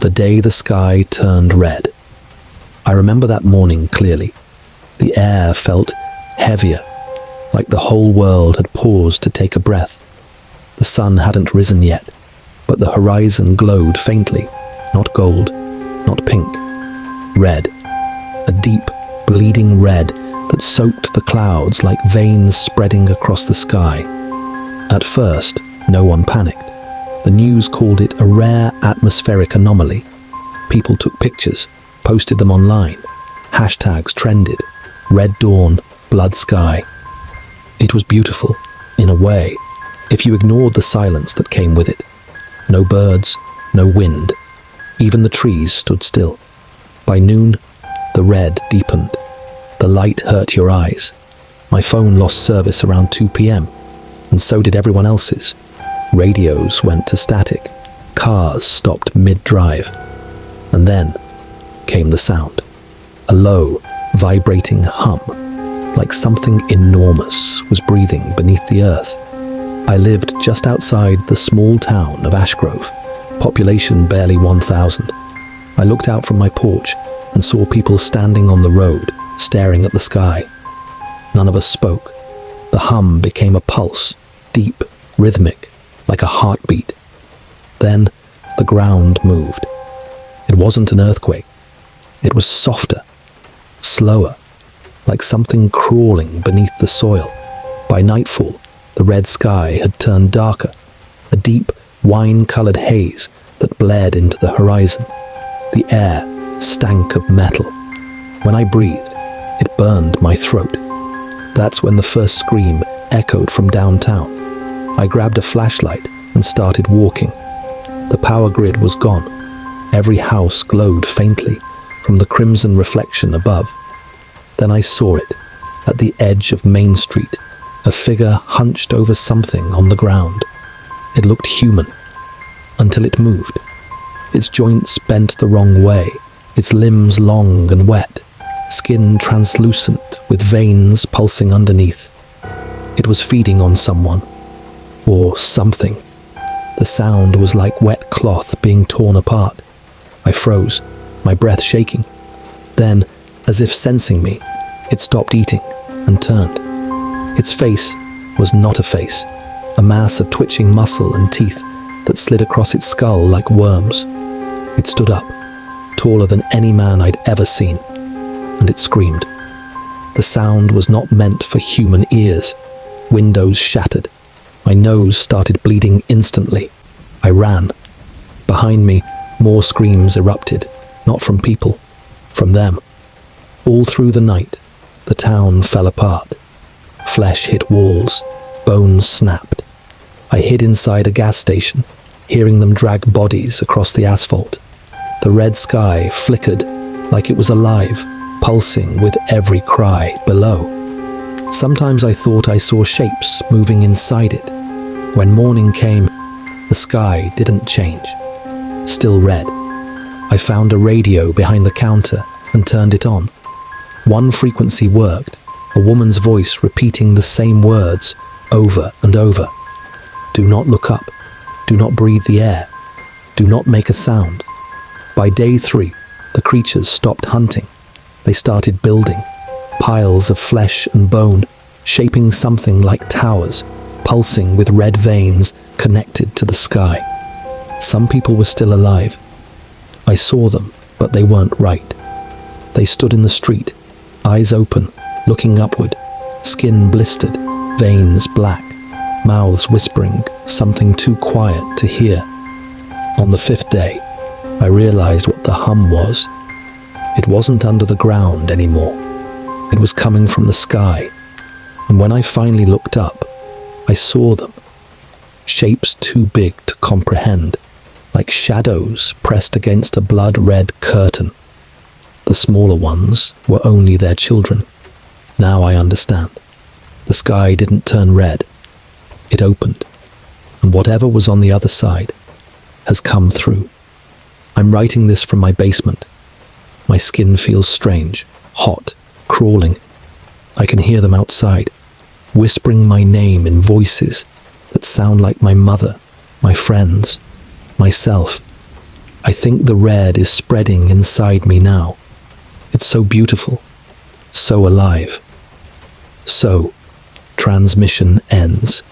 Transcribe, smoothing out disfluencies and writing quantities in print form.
The day the sky turned red. I remember that morning clearly. The air felt heavier, like the whole world had paused to take a breath. The sun hadn't risen yet, but the horizon glowed faintly, not gold, not pink. Red. A deep, bleeding red that soaked the clouds like veins spreading across the sky. At first, no one panicked. The news called it a rare atmospheric anomaly. People took pictures, posted them online. Hashtags trended. Red dawn, blood sky. It was beautiful, in a way, if you ignored the silence that came with it. No birds, no wind. Even the trees stood still. By noon, the red deepened. The light hurt your eyes. My phone lost service around 2 p.m, and so did everyone else's. Radios went to static. Cars stopped mid-drive. And then came the sound. A low, vibrating hum, like something enormous was breathing beneath the earth. I lived just outside the small town of Ashgrove, population barely 1,000. I looked out from my porch and saw people standing on the road, staring at the sky. None of us spoke. The hum became a pulse, deep, rhythmic, like a heartbeat. Then the ground moved. It wasn't an earthquake. It was softer, slower, like something crawling beneath the soil. By nightfall, the red sky had turned darker, a deep, wine-colored haze that bled into the horizon. The air stank of metal. When I breathed, it burned my throat. That's when the first scream echoed from downtown. I grabbed a flashlight and started walking. The power grid was gone. Every house glowed faintly from the crimson reflection above. Then I saw it, at the edge of Main Street, a figure hunched over something on the ground. It looked human, until it moved. Its joints bent the wrong way, its limbs long and wet, skin translucent with veins pulsing underneath. It was feeding on someone, or something. The sound was like wet cloth being torn apart. I froze, my breath shaking. Then, as if sensing me, it stopped eating and turned. Its face was not a face, a mass of twitching muscle and teeth that slid across its skull like worms. It stood up, taller than any man I'd ever seen, and it screamed. The sound was not meant for human ears. Windows shattered. My nose started bleeding instantly. I ran. Behind me, more screams erupted, not from people, from them. All through the night, the town fell apart. Flesh hit walls, bones snapped. I hid inside a gas station, hearing them drag bodies across the asphalt. The red sky flickered like it was alive, pulsing with every cry below. Sometimes I thought I saw shapes moving inside it. When morning came, the sky didn't change. Still red. I found a radio behind the counter and turned it on. One frequency worked, a woman's voice repeating the same words over and over. Do not look up. Do not breathe the air. Do not make a sound. By day 3, the creatures stopped hunting. They started building. Piles of flesh and bone, shaping something like towers, pulsing with red veins connected to the sky. Some people were still alive. I saw them, but they weren't right. They stood in the street, eyes open, looking upward, skin blistered, veins black, mouths whispering something too quiet to hear. On the 5th day, I realized what the hum was. It wasn't under the ground anymore. It was coming from the sky, and when I finally looked up, I saw them. Shapes too big to comprehend, like shadows pressed against a blood-red curtain. The smaller ones were only their children. Now I understand. The sky didn't turn red. It opened, and whatever was on the other side has come through. I'm writing this from my basement. My skin feels strange, hot, crawling. I can hear them outside, whispering my name in voices that sound like my mother, my friends, myself. I think the red is spreading inside me now. It's so beautiful, so alive. So, transmission ends.